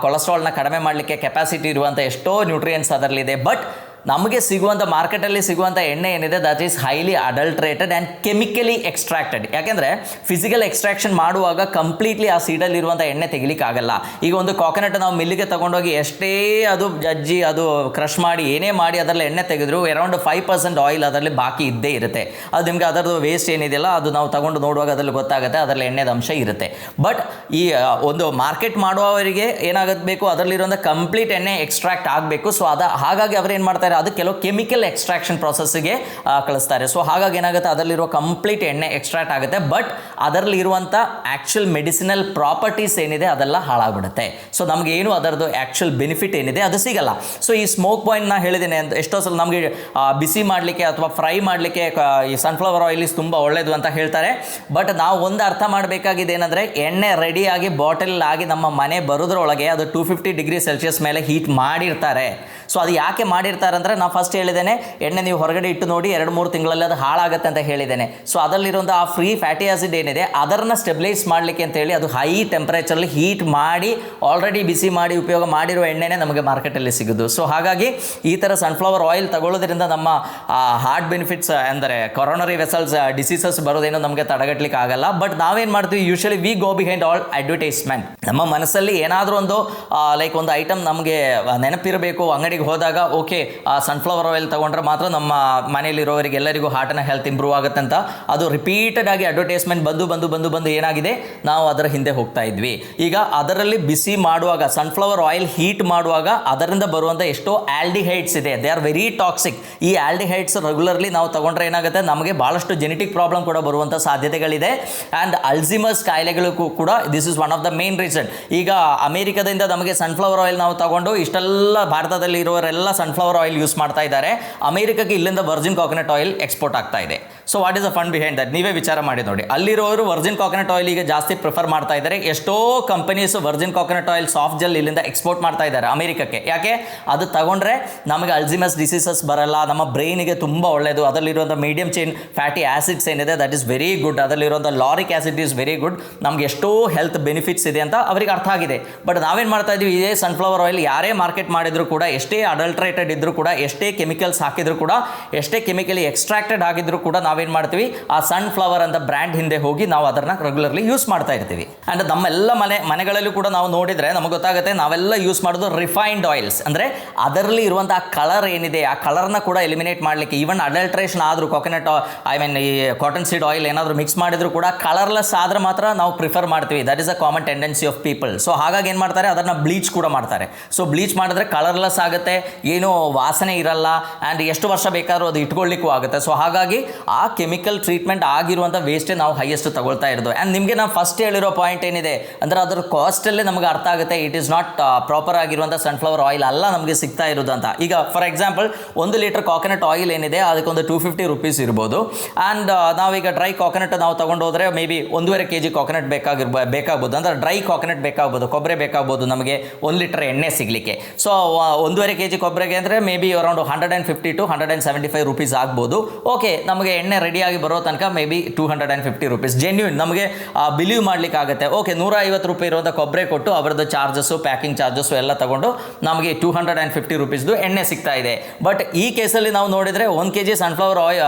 S1: ಕೊಲೆಸ್ಟ್ರಾಲ್ನ ಕಡಿಮೆ ಮಾಡಲಿಕ್ಕೆ ಕೆಪಾಸಿಟಿ ಇರುವಂಥ ಎಷ್ಟೋ ನ್ಯೂಟ್ರಿಯೆಂಟ್ಸ್ ಅದರಲ್ಲಿದೆ. ಬಟ್ ನಮಗೆ ಸಿಗುವಂಥ ಮಾರ್ಕೆಟಲ್ಲಿ ಸಿಗುವಂಥ ಎಣ್ಣೆ ಏನಿದೆ that is highly adulterated and chemically extracted. ಯಾಕೆಂದರೆ ಫಿಸಿಕಲ್ ಎಕ್ಸ್ಟ್ರಾಕ್ಷನ್ ಮಾಡುವಾಗ ಕಂಪ್ಲೀಟ್ಲಿ ಆ ಸೀಡಲ್ಲಿರುವಂಥ ಎಣ್ಣೆ ತೆಗಿಲಿಕ್ಕಾಗಲ್ಲ. ಈಗ ಒಂದು ಕಾಕೊನಟ್ ನಾವು ಮಿಲ್ಲಿಗೆ ತೊಗೊಂಡೋಗಿ ಎಷ್ಟೇ ಅದು ಜಜ್ಜಿ ಅದು ಕ್ರಷ್ ಮಾಡಿ ಏನೇ ಮಾಡಿ ಅದರಲ್ಲಿ ಎಣ್ಣೆ ತೆಗೆದ್ರು ಅರೌಂಡ್ 5% ಆಯಿಲ್ ಅದರಲ್ಲಿ ಬಾಕಿ ಇದ್ದೇ ಇರುತ್ತೆ. ಅದು ನಿಮಗೆ ಅದರದ್ದು ವೇಸ್ಟ್ ಏನಿದೆಯಲ್ಲ ಅದು ನಾವು ತಗೊಂಡು ನೋಡುವಾಗ ಅದರಲ್ಲಿ ಗೊತ್ತಾಗುತ್ತೆ ಅದರಲ್ಲಿ ಎಣ್ಣೆದ ಅಂಶ ಇರುತ್ತೆ. ಬಟ್ ಈ ಒಂದು ಮಾರ್ಕೆಟ್ ಮಾಡುವವರಿಗೆ ಏನಾಗಬೇಕು ಅದರಲ್ಲಿರುವಂಥ ಕಂಪ್ಲೀಟ್ ಎಣ್ಣೆ ಎಕ್ಸ್ಟ್ರಾಕ್ಟ್ ಆಗಬೇಕು. ಸೊ ಹಾಗಾಗಿ ಅವ್ರು ಏನು ಮಾಡ್ತಾರೆ ಅದು ಕೆಲವು ಕೆಮಿಕಲ್ ಎಕ್ಸ್ಟ್ರಾಕ್ಷನ್ ಪ್ರಾಸೆಸ್ಗೆ ಕಳಿಸ್ತಾರೆ. ಸೊ ಹಾಗಾಗಿ ಏನಾಗುತ್ತೆ ಅದರಲ್ಲಿರುವ ಕಂಪ್ಲೀಟ್ ಎಣ್ಣೆ ಎಕ್ಸ್ಟ್ರಾಕ್ಟ್ ಆಗುತ್ತೆ. ಬಟ್ ಅದರಲ್ಲಿ ಇರುವಂಥ ಆ್ಯಕ್ಚುಲ್ ಮೆಡಿಸಿನಲ್ ಪ್ರಾಪರ್ಟೀಸ್ ಏನಿದೆ ಅದೆಲ್ಲ ಹಾಳಾಗ್ಬಿಡುತ್ತೆ. ಸೊ ನಮಗೆ ಏನು ಅದರದ್ದು ಆ್ಯಕ್ಚುಲ್ ಬೆನಿಫಿಟ್ ಏನಿದೆ ಅದು ಸಿಗಲ್ಲ. ಸೊ ಈ ಸ್ಮೋಕ್ ಪಾಯಿಂಟ್ ನಾ ಹೇಳಿದ್ದೇನೆ ಅಂತ ಎಷ್ಟೋ ಸಲ ನಮಗೆ ಬಿಸಿ ಮಾಡಲಿಕ್ಕೆ ಅಥವಾ ಫ್ರೈ ಮಾಡಲಿಕ್ಕೆ ಈ ಸನ್ಫ್ಲವರ್ ಆಯಿಲ್ ಇಸ್ ತುಂಬ ಒಳ್ಳೆಯದು ಅಂತ ಹೇಳ್ತಾರೆ. ಬಟ್ ನಾವು ಒಂದು ಅರ್ಥ ಮಾಡಬೇಕಾಗಿದೆ ಏನಂದರೆ ಎಣ್ಣೆ ರೆಡಿಯಾಗಿ ಬಾಟಲ್ ಆಗಿ ನಮ್ಮ ಮನೆ ಬರೋದ್ರೊಳಗೆ ಅದು 250 ಡಿಗ್ರಿ ಸೆಲ್ಸಿಯಸ್ ಮೇಲೆ ಹೀಟ್ ಮಾಡಿರ್ತಾರೆ. ಸೊ ಅದು ಯಾಕೆ ಮಾಡಿರ್ತಾರೆ ಅಂತಂದರೆ ನಾವು ಫಸ್ಟ್ ಹೇಳಿದ್ದೇನೆ, ಎಣ್ಣೆ ನೀವು ಹೊರಗಡೆ ಇಟ್ಟು ನೋಡಿ 2-3 ತಿಂಗಳಲ್ಲಿ ಅದು ಹಾಳಾಗುತ್ತೆ ಅಂತ ಹೇಳಿದ್ದೇನೆ. ಸೊ ಅದರಲ್ಲಿರುವಂಥ ಆ ಫ್ರೀ ಫ್ಯಾಟಿ ಆಸಿಡ್ ಏನಿದೆ ಅದನ್ನು ಸ್ಟೆಬಿಲೈಸ್ ಮಾಡಲಿಕ್ಕೆ ಅಂತೇಳಿ ಅದು ಹೈ ಟೆಂಪರೇಚರಲ್ಲಿ ಹೀಟ್ ಮಾಡಿ ಆಲ್ರೆಡಿ ಬಿಸಿ ಮಾಡಿ ಉಪಯೋಗ ಮಾಡಿರೋ ಎಣ್ಣೆನೇ ನಮಗೆ ಮಾರ್ಕೆಟಲ್ಲಿ ಸಿಗೋದು. ಸೊ ಹಾಗಾಗಿ ಈ ಥರ ಸನ್ಫ್ಲವರ್ ಆಯಿಲ್ ತಗೊಳ್ಳೋದ್ರಿಂದ ನಮ್ಮ ಹಾರ್ಟ್ ಬೆನಿಫಿಟ್ಸ್ ಅಂದರೆ ಕೊರೋನರಿ ವೆಸಲ್ಸ್ ಡಿಸೀಸಸ್ ಬರೋದೇನೋ ನಮಗೆ ತಡೆಗಟ್ಟಲಿಕ್ಕೆ ಆಗಲ್ಲ. ಬಟ್ ನಾವೇನು ಮಾಡ್ತೀವಿ, usually we go behind all advertisement. ನಮ್ಮ ಮನಸ್ಸಲ್ಲಿ ಏನಾದರೂ ಒಂದು ಲೈಕ್ ಒಂದು ಐಟಮ್ ನಮಗೆ ನೆನಪಿರಬೇಕು, ಅಂಗಡಿಗೆ ಹೋದಾಗ ಓಕೆ ಸನ್ಫ್ಲವರ್ ಆಯಿಲ್ ತಗೊಂಡ್ರೆ ಮಾತ್ರ ನಮ್ಮ ಮನೆಯಲ್ಲಿರೋರಿಗೆ ಎಲ್ಲರಿಗೂ ಹಾರ್ಟ್ನ ಹೆಲ್ತ್ ಇಂಪ್ರೂವ್ ಆಗುತ್ತೆ ಅಂತ ಅದು ರಿಪೀಟೆಡ್ ಆಗಿ ಅಡ್ವರ್ಟೈಸ್ಮೆಂಟ್ ಬಂದು ಏನಾಗಿದೆ, ನಾವು ಅದರ ಹಿಂದೆ ಹೋಗ್ತಾ ಇದ್ವಿ. ಈಗ ಅದರಲ್ಲಿ ಬಿಸಿ ಮಾಡುವಾಗ ಸನ್ಫ್ಲವರ್ ಆಯಿಲ್ ಹೀಟ್ ಮಾಡುವಾಗ ಅದರಿಂದ ಬರುವಂಥ ಎಷ್ಟೋ ಆಲ್ಡಿಹೈಡ್ಸ್ ಇದೆ, ದೇ ಆರ್ ವೆರಿ ಟಾಕ್ಸಿಕ್. ಈ ಆಲ್ಡಿಹೈಡ್ಸ್ ರೆಗ್ಯುಲರ್ಲಿ ನಾವು ತಗೊಂಡ್ರೆ ಏನಾಗುತ್ತೆ, ನಮಗೆ ಭಾಳಷ್ಟು ಜೆನೆಟಿಕ್ ಪ್ರಾಬ್ಲಮ್ ಕೂಡ ಬರುವಂಥ ಸಾಧ್ಯತೆಗಳಿದೆ. ಆ್ಯಂಡ್ ಅಲ್ಝಿಮರ್ಸ್ ಕಾಯಿಲೆಗಳಿಗೂ ಕೂಡ this is one of the main reason. ಈಗ ಅಮೆರಿಕದಿಂದ ನಮಗೆ ಸನ್ಫ್ಲವರ್ ಆಯಿಲ್ ನಾವು ತಗೊಂಡು ಇಷ್ಟೆಲ್ಲ ಭಾರತದಲ್ಲಿ ಇರೋರೆಲ್ಲ ಸನ್ಫ್ಲವರ್ ಆಯಿಲ್ ಯೂಸ್ ಮಾಡ್ತಾ ಇದ್ದಾರೆ. ಅಮೆರಿಕಕ್ಕೆ ಇಲ್ಲಿಂದ ವರ್ಜಿನ್ ಕಾಕೋನಟ್ ಆಯಿಲ್ ಎಕ್ಸ್ಪೋರ್ಟ್ ಆಗ್ತಾ ಇದೆ. So what is the fund behind that? ನೀವೇ ವಿಚಾರ ಮಾಡಿ ನೋಡಿ. ಅಲ್ಲಿರೋರು ವರ್ಜಿನ್ ಕಾಕೋನಟ್ ಆಯಿಲ್ ಈಗ ಜಾಸ್ತಿ ಪ್ರಿಫರ್ ಮಾಡ್ತಾ ಇದ್ದಾರೆ. ಎಷ್ಟೋ companies virgin coconut oil soft gel ಇಲ್ಲಿಂದ ಎಕ್ಸ್ಪೋರ್ಟ್ ಮಾಡ್ತಾ ಇದ್ದಾರೆ ಅಮೆರಿಕಕ್ಕೆ. ಯಾಕೆ? ಅದು ತಗೊಂಡ್ರೆ ನಮಗೆ ಅಲ್ಝಿಮರ್ಸ್ ಡಿಸೀಸಸ್ ಬರಲ್ಲ, ನಮ್ಮ ಬ್ರೈನಿಗೆ ತುಂಬ ಒಳ್ಳೆಯದು. ಅದರಲ್ಲಿರುವಂಥ ಮೀಡಿಯಂ ಚೈನ್ ಫ್ಯಾಟಿ ಆಸಿಡ್ಸ್ ಏನಿದೆ ದಟ್ ಇಸ್ ವೆರಿ ಗುಡ್. ಅದರಲ್ಲಿರುವಂಥ lauric acid is very good. ನಮಗೆ ಎಷ್ಟೋ ಹೆಲ್ತ್ ಬೆನಿಫಿಟ್ಸ್ ಇದೆ ಅಂತ ಅವರಿಗೆ ಅರ್ಥ ಆಗಿದೆ. ಬಟ್ ನಾವೇನು ಮಾಡ್ತಾ ಇದ್ದೀವಿ, ಇದೇ ಸನ್ಫ್ಲವರ್ ಆಯಿಲ್ ಯಾರೇ ಮಾರ್ಕೆಟ್ ಮಾಡಿದ್ರು ಕೂಡ, ಎಷ್ಟೇ ಅಡಲ್ಟ್ರೇಟೆಡ್ ಇದ್ರೂ ಕೂಡ, ಎಷ್ಟೇ ಕೆಮಿಕಲ್ಸ್ ಹಾಕಿದ್ರು ಕೂಡ, ಎಷ್ಟೇ ಕೆಮಿಕಲಿ ಎಕ್ಸ್ಟ್ರಾಕ್ಟೆಡ್ ಆಗಿದ್ರು ಕೂಡ ನಾವೇನು ಮಾಡ್ತೀವಿ, ಆ ಸನ್ಫ್ಲವರ್ ಅಂತ ಬ್ರ್ಯಾಂಡ್ ಹಿಂದೆ ಹೋಗಿ ನಾವು ಅದನ್ನು ರೆಗ್ಯುಲರ್ಲಿ ಯೂಸ್ ಮಾಡ್ತಾ ಇರ್ತೀವಿ. ಆ್ಯಂಡ್ ನಮ್ಮೆಲ್ಲ ಮನೆಗಳಲ್ಲೂ ಕೂಡ ನಾವು ನೋಡಿದರೆ ನಮಗೆ ಗೊತ್ತಾಗುತ್ತೆ, ನಾವೆಲ್ಲ ಯೂಸ್ ಮಾಡೋದು ರಿಫೈನ್ಡ್ ಆಯಿಲ್ಸ್. ಅಂದರೆ ಅದರಲ್ಲಿ ಇರುವಂಥ ಕಲರ್ ಏನಿದೆ ಆ ಕಲರ್ನ ಕೂಡ ಎಲಿಮಿನೇಟ್ ಮಾಡಲಿಕ್ಕೆ, ಈವನ್ ಅಡಲ್ಟ್ರೇಷನ್ ಆದರೂ ಕೊಕೊನಟ್ ಈ ಕಾಟನ್ ಸೀಡ್ ಆಯಿಲ್ ಏನಾದರೂ ಮಿಕ್ಸ್ ಮಾಡಿದ್ರು ಕೂಡ ಕಲರ್ಲೆಸ್ ಆದ್ರೆ ಮಾತ್ರ ನಾವು ಪ್ರಿಫರ್ ಮಾಡ್ತೀವಿ. That is a common tendency of people. So ಹಾಗಾಗಿ ಏನು ಮಾಡ್ತಾರೆ, ಅದನ್ನು ಬ್ಲೀಚ್ ಕೂಡ ಮಾಡ್ತಾರೆ. ಸೊ ಬ್ಲೀಚ್ ಮಾಡಿದ್ರೆ ಕಲರ್ಲೆಸ್ ಆಗುತ್ತೆ, ಏನೂ ವಾಸನೆ ಇರಲ್ಲ, ಆ್ಯಂಡ್ ಎಷ್ಟು ವರ್ಷ ಬೇಕಾದ್ರೂ ಅದು ಇಟ್ಕೊಳ್ಳಿಕ್ಕೂ ಆಗುತ್ತೆ. ಸೊ ಹಾಗಾಗಿ ಆ ಕೆಮಿಕಲ್ ಟ್ರೀಟ್ಮೆಂಟ್ ಆಗಿರುವಂಥ ವೇಸ್ಟೇ ನಾವು ಹೈಯೆಸ್ಟ್ ತಗೊಳ್ತಾ ಇರೋದು. ಆ್ಯಂಡ್ ನಿಮಗೆ ನಾನು ಫಸ್ಟ್ ಹೇಳಿರೋ ಪಾಯಿಂಟ್ ಏನಿದೆ ಅಂದರೆ ಅದರ ಕಾಸ್ಟಲ್ಲೇ ನಮಗೆ ಅರ್ಥ ಆಗುತ್ತೆ, ಇಟ್ ಈಸ್ ನಾಟ್ ಪ್ರಾಪರ್ ಆಗಿರುವಂಥ ಸನ್ಫ್ಲವರ್ ಆಯಿಲ್ ಅಲ್ಲ ನಮಗೆ ಸಿಗ್ತಾ ಇರೋದು ಅಂತ. ಈಗ for example 1 litre coconut oil ಏನಿದೆ ಅದಕ್ಕೊಂದು 250 ರೂಪೀಸ್ ಇರ್ಬೋದು. ಆ್ಯಂಡ್ ನಾವೀಗ ಡ್ರೈ ಕಾಕೋನಟ್ ನಾವು ತಗೊಂಡು ಹೋದರೆ ಮೇ ಬಿ 1.5 kg ಕಾಕೋನಟ್ ಬೇಕಾಗ್ಬೋದು. ಅಂದರೆ ಡ್ರೈ ಕಾಕೋನಟ್ ಬೇಕಾಗ್ಬೋದು, ಕೊಬ್ಬರಿ ಬೇಕಾಗ್ಬೋದು ನಮಗೆ 1 ಲೀಟರ್ ಎಣ್ಣೆ ಸಿಗಲಿಕ್ಕೆ. ಸೊ 1.5 kg ಕೊಬ್ಬರಿಗೆ ಅಂದರೆ may be around 150 to 175 rupees ಆಗ್ಬೋದು. ಓಕೆ, ನಮಗೆ ಎಣ್ಣೆ ರೆಡಿಯಾಗಿ ಬರೋ ತನಕ ಮೇ ಬಿ 250 ರೂಪೀಸ್ ಜೆನ್ಯೂನ್ ನಮಗೆ ಬಿಲೀವ್ ಮಾಡಲಿಕ್ಕೆ ಆಗುತ್ತೆ. ಓಕೆ, 150 ರೂಪಾಯಿ ಇರುವಂಥ ಕೊಬ್ಬರಿ ಕೊಟ್ಟು ಅವರದ್ದು ಚಾರ್ಜಸ್ಸು, ಪ್ಯಾಕಿಂಗ್ ಚಾರ್ಜಸ್ಸು ಎಲ್ಲ ತಗೊಂಡು ನಮಗೆ 250 ರೂಪೀಸ್ದು ಎಣ್ಣೆ ಸಿಗ್ತಾ ಇದೆ. ಬಟ್ ಈ ಕೇಸಲ್ಲಿ ನಾವು ನೋಡಿದರೆ 1 kg ಸನ್ಫ್ಲವರ್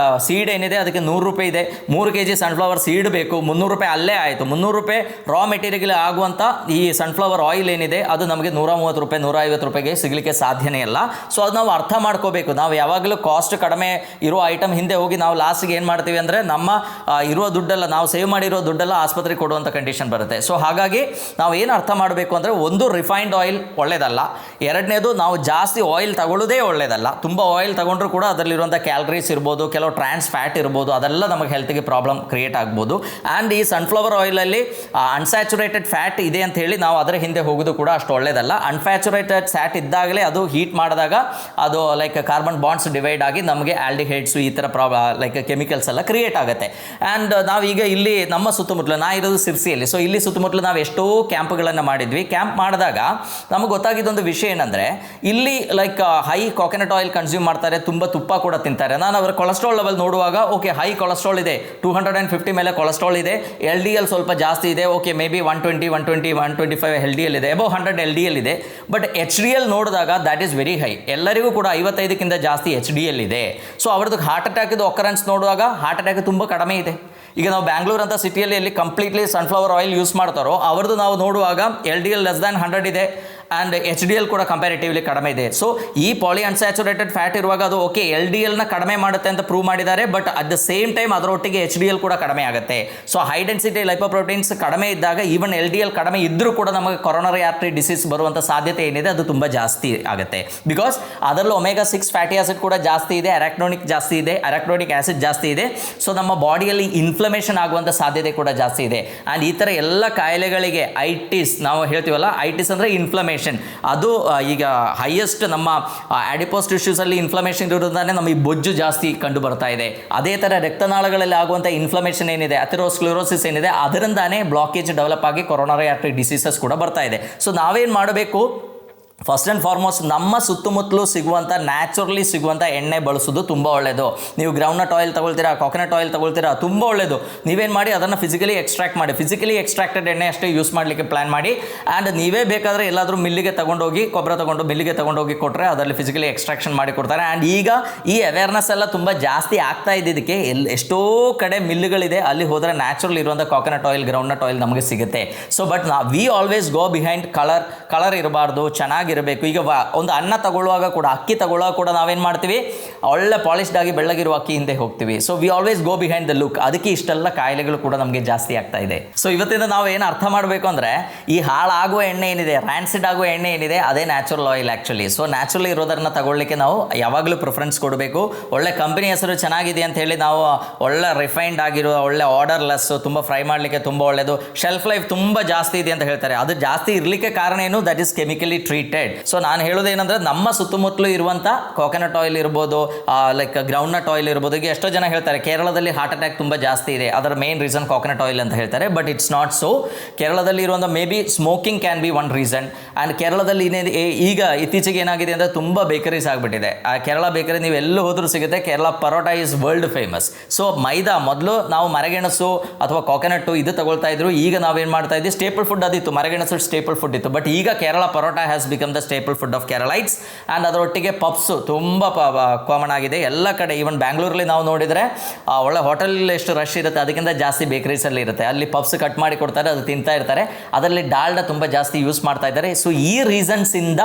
S1: ಸೀಡ್ ಏನಿದೆ ಅದಕ್ಕೆ 100 ರೂಪಾಯಿ ಇದೆ. 3 kg ಸನ್ಫ್ಲವರ್ ಸೀಡ್ ಬೇಕು, 300 ರೂಪಾಯಿ ಅಲ್ಲೇ ಆಯಿತು. 300 ರೂಪಾಯಿ ರಾ ಮೆಟೀರಿಯಲ್ ಆಗುವಂಥ ಈ ಸನ್ಫ್ಲವರ್ ಆಯಿಲ್ ಏನಿದೆ ಅದು ನಮಗೆ 130 ರೂಪಾಯಿ 150 ರೂಪಾಯಿಗೆ ಸಿಗಲಿಕ್ಕೆ ಸಾಧ್ಯನೇ ಇಲ್ಲ. ಸೊ ಅದು ನಾವು ಅರ್ಥ ಮಾಡ್ಕೋಬೇಕು. ನಾವು ಯಾವಾಗಲೂ ಕಾಸ್ಟ್ ಕಡಿಮೆ ಇರೋ ಐಟಮ್ ಹಿಂದೆ ಹೋಗಿ ನಾವು ಲಾಸ್ಟ್ಗೆ ಏನು ಮಾಡ್ತೀವಿ ಅಂದರೆ ನಮ್ಮ ಇರುವ ದುಡ್ಡೆಲ್ಲ, ನಾವು ಸೇವ್ ಮಾಡಿರೋ ದುಡ್ಡೆಲ್ಲ ಆಸ್ಪತ್ರೆಗೆ ಕೊಡುವಂಥ ಕಂಡೀಷನ್ ಬರುತ್ತೆ. ಸೊ ಹಾಗಾಗಿ ನಾವು ಏನು ಅರ್ಥ ಮಾಡಬೇಕು ಅಂದರೆ, ಒಂದು ರಿಫೈನ್ಡ್ ಆಯಿಲ್ ಒಳ್ಳೆಯದಲ್ಲ, ಎರಡನೇದು ನಾವು ಜಾಸ್ತಿ ಆಯಿಲ್ ತಗೊಳ್ಳೋದೇ ಒಳ್ಳೆಯದಲ್ಲ. ತುಂಬ ಆಯಿಲ್ ತಗೊಂಡ್ರೂ ಕೂಡ ಅದರಲ್ಲಿರುವಂಥ ಕ್ಯಾಲರೀಸ್ ಇರ್ಬೋದು, ಕೆಲವು ಟ್ರಾನ್ಸ್ ಫ್ಯಾಟ್ ಇರ್ಬೋದು, ಅದೆಲ್ಲ ನಮಗೆ ಹೆಲ್ತ್ಗೆ ಪ್ರಾಬ್ಲಮ್ ಕ್ರಿಯೇಟ್ ಆಗ್ಬೋದು. ಆ್ಯಂಡ್ ಈ ಸನ್ಫ್ಲವರ್ ಆಯಿಲಲ್ಲಿ ಅನ್ಸ್ಯಾಚುರೇಟೆಡ್ ಫ್ಯಾಟ್ ಇದೆ ಅಂತ ಹೇಳಿ ನಾವು ಅದರ ಹಿಂದೆ ಹೋಗೋದು ಕೂಡ ಅಷ್ಟು ಒಳ್ಳೆಯದಲ್ಲ. ಅನ್ಸ್ಯಾಚುರೇಟೆಡ್ ಫ್ಯಾಟ್ ಇದ್ದಾಗಲೇ ಅದು ಹೀಟ್ ಮಾಡಿದಾಗ ಅದು ಲೈಕ್ ಕಾರ್ಬನ್ ಬಾಂಡ್ಸ್ ಡಿವೈಡ್ ಆಗಿ ನಮಗೆ ಆಲ್ಡಿಹೈಡ್ಸು ಈ ಥರ ಲೈಕ್ ಕೆಮಿಕಲ್ಸ್ ಎಲ್ಲ ಕ್ರಿಯೇಟ್ ಆಗುತ್ತೆ. ಆ್ಯಂಡ್ ನಾವೀಗ ಇಲ್ಲಿ ನಮ್ಮ ಸುತ್ತಮುತ್ತಲು, ನಾ ಇರೋದು ಸಿರ್ಸಿಯಲ್ಲಿ, ಸೊ ಇಲ್ಲಿ ಸುತ್ತಮುತ್ತಲು ನಾವು ಎಷ್ಟೋ ಕ್ಯಾಂಪ್ಗಳನ್ನು ಮಾಡಿದ್ವಿ. ಕ್ಯಾಂಪ್ ಮಾಡಿದಾಗ ನಮಗೆ ಗೊತ್ತಾಗಿದ್ದೊಂದು ವಿಷಯ ಏನಂದರೆ, ಇಲ್ಲಿ like high coconut oil consume ಮಾಡ್ತಾರೆ, ತುಂಬ ತುಪ್ಪ ಕೂಡ ತಿಂತಾರೆ. ನಾನು ಅವರ ಕೊಲೆಸ್ಟ್ರಾಲ್ ಲೆವೆಲ್ ನೋಡುವಾಗ ಓಕೆ ಹೈ ಕೊಲೆಸ್ಟ್ರಾಲ್ ಇದೆ, 250 ಮೇಲೆ ಕೊಲೆಸ್ಟ್ರಾಲ್ ಇದೆ, LDL ಸ್ವಲ್ಪ ಜಾಸ್ತಿ ಇದೆ, ಓಕೆ ಮೇ ಬಿ 120, 125 LDL ಇದೆ, ಅಬೌವ್ 100 LDL ಇದೆ. ಬಟ್ HDL ನೋಡಿದಾಗ ದ್ಯಾಟ್ ಈಸ್ ವೆರಿ ಹೈ. ಎಲ್ಲರಿಗೂ ಕೂಡ 55ಕ್ಕಿಂತ ಜಾಸ್ತಿ HDL ಇದೆ. ಸೊ ಅವ್ರದ್ದು ಹಾರ್ಟ್ ಅಟ್ಯಾಕ್ದು ಒಕರೆನ್ಸ್ ನೋಡುವಾಗ ಹಾರ್ಟ್ ಅಟ್ಯಾಕ್ ತುಂಬ ಕಡಿಮೆ ಇದೆ. ಈಗ ನಾವು ಬ್ಯಾಂಗ್ಳೂರ್ ಅಂತ ಸಿಟಿಯಲ್ಲಿ ಎಲ್ಲಿ ಕಂಪ್ಲೀಟ್ಲಿ ಸನ್ಫ್ಲವರ್ ಆಯಿಲ್ ಯೂಸ್ ಮಾಡ್ತಾರೋ ಅವ್ರದ್ದು ನಾವು ನೋಡುವಾಗ LDL ಲೆಸ್ ದ್ಯಾನ್ 100 ಇದೆ, ಆ್ಯಂಡ್ HDL ಕೂಡ ಕಂಪ್ಯಾರಿಟಿವ್ಲಿ ಕಡಿಮೆ ಇದೆ. ಸೊ ಈ ಪಾಲಿ ಅನ್ಸ್ಯಾಚುರೇಟೆಡ್ ಫ್ಯಾಟ್ ಇರುವಾಗ ಅದು ಓಕೆ LDLನ ಕಡಿಮೆ ಮಾಡುತ್ತೆ ಅಂತ ಪ್ರೂವ್ ಮಾಡಿದ್ದಾರೆ. But at the same time ಅದರೊಟ್ಟಿಗೆ HDL ಕೂಡ ಕಡಿಮೆ ಆಗುತ್ತೆ. ಸೊ ಹೈ ಡೆನ್ಸಿಟಿ ಲೈಪೋಪ್ರೋಟೀನ್ಸ್ ಕಡಿಮೆ ಇದ್ದಾಗ ಈವನ್ LDL ಕಡಿಮೆ ಇದ್ದರೂ ಕೂಡ ನಮಗೆ ಕೊರೋನರಿ ಆರ್ಟರಿ ಡಿಸೀಸ್ ಬರುವಂಥ ಸಾಧ್ಯತೆ ಏನಿದೆ ಅದು ತುಂಬ ಜಾಸ್ತಿ ಆಗುತ್ತೆ. ಬಿಕಾಸ್ ಅದರಲ್ಲೂ omega-6 ಫ್ಯಾಟಿ ಆಸಿಡ್ ಕೂಡ ಜಾಸ್ತಿ ಇದೆ, ಅರಾಕ್ನೋನಿಕ್ ಜಾಸ್ತಿ ಇದೆ, ಅರಾಕ್ನೋನಿಕ್ ಆಸಿಡ್ ಜಾಸ್ತಿ ಇದೆ. ಸೊ ನಮ್ಮ ಬಾಡಿಯಲ್ಲಿ ಇನ್ಫ್ಲಮೇಷನ್ ಆಗುವಂಥ ಸಾಧ್ಯತೆ ಕೂಡ ಜಾಸ್ತಿ ಇದೆ. ಆ್ಯಂಡ್ ಈ ಥರ ಎಲ್ಲ ಕಾಯಿಲೆಗಳಿಗೆ ಐಟಿಸ್ ನಾವು ಹೇಳ್ತೀವಲ್ಲ, ಐಟಿಸ್ ಅಂದರೆ ಇನ್ಫ್ಲಮೇಷನ್, ಅದು ಈಗ ಹೈಯೆಸ್ಟ್ ನಮ್ಮ ಆಡಿಪೋಸ್ ಟಿಶ್ಯೂಸಲ್ಲಿ ಇನ್ಫ್ಲಮೇಷನ್ ಇರೋದ್ರಿಂದಾನೆ ನಮಗೆ ಬೊಜ್ಜು ಜಾಸ್ತಿ ಕಂಡು ಬರ್ತಾ ಇದೆ. ಅದೇ ಥರ ರಕ್ತನಾಳಗಳಲ್ಲಿ ಆಗುವಂಥ ಇನ್ಫ್ಲಮೇಷನ್ ಏನಿದೆ, ಅಥೆರೋಸ್ಕ್ಲೆರೋಸಿಸ್ ಏನಿದೆ, ಅದರಿಂದಾನೇ ಬ್ಲಾಕೇಜ್ ಡೆವಲಪ್ ಆಗಿ ಕೊರೋನರಿ ಆರ್ಟರಿ ಡಿಸೀಸಸ್ ಕೂಡ ಬರ್ತಾ ಇದೆ. ಸೊ ನಾವೇನು ಮಾಡಬೇಕು, ಫಸ್ಟ್ ಆ್ಯಂಡ್ ಫಾರ್ಮೋಸ್ಟ್ ನಮ್ಮ ಸುತ್ತಮುತ್ತಲು ಸಿಗುವಂಥ ನ್ಯಾಚುರಲಿ ಸಿಗುವಂಥ ಎಣ್ಣೆ ಬಳಸೋದು ತುಂಬ ಒಳ್ಳೆಯದು. ನೀವು ಗ್ರೌಂಡ್ನಟ್ ಆಯಿಲ್ ತಗೊಳ್ತೀರಾ, ಕೊಕೊನಟ್ ಆಯಿಲ್ ತಗೊಳ್ತೀರಾ, ತುಂಬ ಒಳ್ಳೆಯದು. ನೀವೇನು ಮಾಡಿ ಅದನ್ನು ಫಿಸಿಕಲಿ ಎಕ್ಸ್ಟ್ರಾಕ್ಟ್ ಮಾಡಿ, ಫಿಸಿಕಲಿ ಎಕ್ಸ್ಟ್ರಾಕ್ಟೆಡ್ ಎಣ್ಣೆ ಅಷ್ಟೇ ಯೂಸ್ ಮಾಡಲಿಕ್ಕೆ ಪ್ಲ್ಯಾನ್ ಮಾಡಿ. ಆ್ಯಂಡ್ ನೀವೇ ಬೇಕಾದರೆ ಎಲ್ಲಾದರೂ ಮಿಲ್ಲಿಗೆ ತೊಗೊಂಡೋಗಿ ಗೊಬ್ಬರ ತೊಗೊಂಡು ಮಿಲ್ಲಿಗೆ ತೊಗೊಂಡೋಗಿ ಕೊಟ್ಟರೆ ಅದರಲ್ಲಿ ಫಿಸಿಕಲಿ ಎಕ್ಸ್ಟ್ರಾಕ್ಷನ್ ಮಾಡಿ ಕೊಡ್ತಾರೆ. ಆ್ಯಂಡ್ ಈಗ ಈ ಅವೇರ್ನೆಸ್ ಎಲ್ಲ ತುಂಬ ಜಾಸ್ತಿ ಆಗ್ತಾ ಇದ್ದಿದ್ದಕ್ಕೆ ಎಷ್ಟೋ ಕಡೆ ಮಿಲ್ಲುಗಳಿದೆ, ಅಲ್ಲಿ ಹೋದರೆ ನ್ಯಾಚುರಲ್ ಇರುವಂಥ ಕೊಕೊನಟ್ ಆಯಿಲ್, ಗ್ರೌಂಡ್ನಟ್ ಆಯಿಲ್ ನಮಗೆ ಸಿಗುತ್ತೆ. So but we always go behind colour ಇರಬಾರ್ದು, ಚೆನ್ನಾಗಿರಬೇಕು. ಈಗ ಒಂದು ಅನ್ನ ತಗೊಳ್ಳುವಾಗ ಕೂಡ, ಅಕ್ಕಿ ತಗೊಳ್ಳುವಾಗ ಕೂಡ ನಾವೇನು ಮಾಡ್ತೀವಿ, ಒಳ್ಳೆ ಪಾಲಿಶ್ಡ್ ಆಗಿ ಬೆಳ್ಳಗಿರುವ ಅಕ್ಕಿ ಹಿಂದೆ ಹೋಗ್ತೀವಿ. So we always go behind the look. ಅದಕ್ಕೆ ಇಷ್ಟೆಲ್ಲ ಕಾಯಿಲೆಗಳು ಕೂಡ ನಮಗೆ ಜಾಸ್ತಿ ಆಗ್ತಾ ಇದೆ. ಸೊ ಇವತ್ತಿಂದ ನಾವು ಏನು ಅರ್ಥ ಮಾಡಬೇಕು ಅಂದರೆ, ಈ ಹಾಳಾಗುವ ಎಣ್ಣೆ ಏನಿದೆ, ರ್ಯಾನ್ಸಿಡ್ ಆಗುವ ಎಣ್ಣೆ ಏನಿದೆ, ಅದೇ natural oil actually. So natural ಇರೋದನ್ನು ತಗೊಳ್ಳಿಕ್ಕೆ ನಾವು ಯಾವಾಗಲೂ ಪ್ರಿಫರೆನ್ಸ್ ಕೊಡಬೇಕು. ಒಳ್ಳೆ ಕಂಪನಿ ಹೆಸರು ಚೆನ್ನಾಗಿದೆ ಅಂತ ಹೇಳಿ ನಾವು ಒಳ್ಳೆ ರಿಫೈನ್ಡ್ ಆಗಿರೋ, ಒಳ್ಳೆ ಆರ್ಡರ್ಲೆಸ್, ತುಂಬ ಫ್ರೈ ಮಾಡಲಿಕ್ಕೆ ತುಂಬ ಒಳ್ಳೆಯದು, ಶೆಲ್ಫ್ ಲೈಫ್ ತುಂಬ ಜಾಸ್ತಿ ಇದೆ ಅಂತ ಹೇಳ್ತಾರೆ. ಅದು ಜಾಸ್ತಿ ಇರಲಿಕ್ಕೆ ಕಾರಣ ಏನು, that is chemically treated. So ನಾನು ಹೇಳೋದೇನೆಂದರೆ, ನಮ್ಮ ಸುತ್ತಮುತ್ತಲು ಇರುವಂಥ ಕೊಕೊನಟ್ ಆಯಿಲ್ ಇರ್ಬೋದು, ಲೈಕ್ ಗ್ರೌಂಡ್ನಟ್ ಆಯಿಲ್ ಇರ್ಬೋದು. ಈಗ ಎಷ್ಟೋ ಜನ ಹೇಳ್ತಾರೆ ಕೇರಳದಲ್ಲಿ ಹಾರ್ಟ್ ಅಟ್ಯಾಕ್ ತುಂಬ ಜಾಸ್ತಿ ಇದೆ, ಅದರ ಮೇನ್ ರೀಸನ್ ಕೊಕೊನಟ್ ಆಯಿಲ್ ಅಂತ ಹೇಳ್ತಾರೆ. But it's not so. ಕೇರಳದಲ್ಲಿ ಇರುವಂಥ may be smoking can be one reason. And ಕೇರಳದಲ್ಲಿ ಈಗ ಇತ್ತೀಚೆಗೆ ಏನಾಗಿದೆ ಅಂದರೆ, ತುಂಬ ಬೇಕರೀಸ್ ಆಗಿಬಿಟ್ಟಿದೆ. ಆ ಕೇರಳ ಬೇಕರಿ ನೀವು ಎಲ್ಲೂ ಹೋದರೂ ಸಿಗುತ್ತೆ. Kerala parotta is world famous. So maida, ಮೊದಲು ನಾವು ಮರಗೆಣಸು ಅಥವಾ ಕೊಕೊನಟ್ಟು ಇದು ತಗೊಳ್ತಾ ಇದ್ರು. ಈಗ ನಾವೇನು ಮಾಡ್ತಾ ಇದ್ವಿ, ಸ್ಟೇಪಲ್ ಫುಡ್ ಅದಿತ್ತು, ಮರಗೆಣಸು ಸ್ಟೇಪಲ್ ಫುಡ್ ಇತ್ತು. ಬಟ್ ಈಗ Kerala parotta has become the staple food of Keralites. And ಅದರೊಟ್ಟಿಗೆ ಪಪ್ಸು ತುಂಬ ಕಾಮನ್ ಆಗಿದೆ ಎಲ್ಲ ಕಡೆ. ಈವನ್ ಬ್ಯಾಂಗ್ಳೂರಲ್ಲಿ ನಾವು ನೋಡಿದರೆ ಒಳ್ಳೆ ಹೋಟೆಲ್ ಎಷ್ಟು ರಶ್ ಇರುತ್ತೆ, ಅದಕ್ಕಿಂತ ಜಾಸ್ತಿ ಬೇಕರೀಸಲ್ಲಿ ಇರುತ್ತೆ. ಅಲ್ಲಿ ಪಪ್ಸ್ ಕಟ್ ಮಾಡಿ ಕೊಡ್ತಾರೆ, ಅದು ತಿಂತಾ ಇರ್ತಾರೆ. ಅದರಲ್ಲಿ ಡಾಲ್ಡ ತುಂಬ ಜಾಸ್ತಿ ಯೂಸ್ ಮಾಡ್ತಾ ಇದ್ದಾರೆ. ಸೊ ಈ ರೀಸನ್ಸಿಂದ